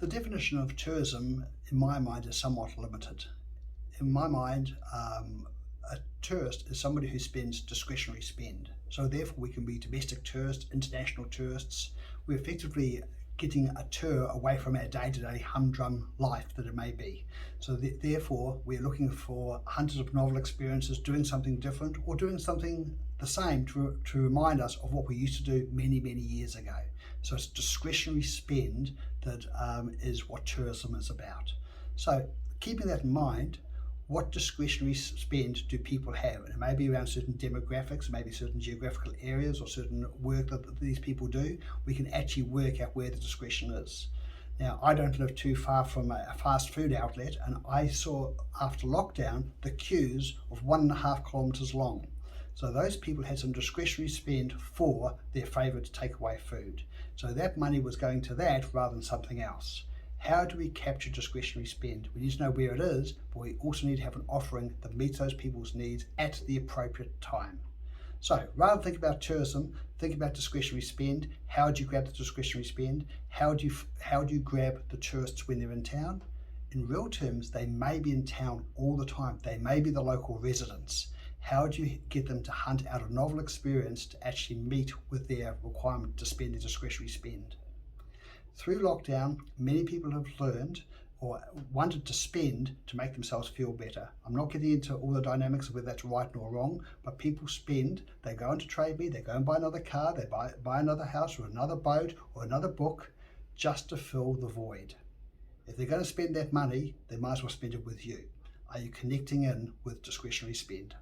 The definition of tourism, in my mind, is somewhat limited. In my mind, a tourist is somebody who spends discretionary spend. So therefore, we can be domestic tourists, international tourists. We're effectively getting a tour away from our day-to-day humdrum life that it may be. So therefore, we're looking for hundreds of novel experiences, doing something different or doing something the same to remind us of what we used to do many, many years ago. So it's discretionary spend that is what tourism is about. So keeping that in mind, what discretionary spend do people have? And it may be around certain demographics, maybe certain geographical areas or certain work that these people do. We can actually work out where the discretion is. Now, I don't live too far from a fast food outlet, and I saw after lockdown the queues of 1.5 kilometres long. So those people had some discretionary spend for their favourite takeaway food. So that money was going to that rather than something else. How do we capture discretionary spend? We need to know where it is, but we also need to have an offering that meets those people's needs at the appropriate time. So rather than think about tourism, think about discretionary spend. How do you grab the discretionary spend? How do you grab the tourists when they're in town? In real terms, they may be in town all the time. They may be the local residents. How do you get them to hunt out a novel experience to actually meet with their requirement to spend their discretionary spend? Through lockdown, many people have learned or wanted to spend to make themselves feel better. I'm not getting into all the dynamics of whether that's right nor wrong, but people spend, they go into Trade Me, they go and buy another car, they buy another house or another boat or another book just to fill the void. If they're going to spend that money, they might as well spend it with you. Are you connecting in with discretionary spend?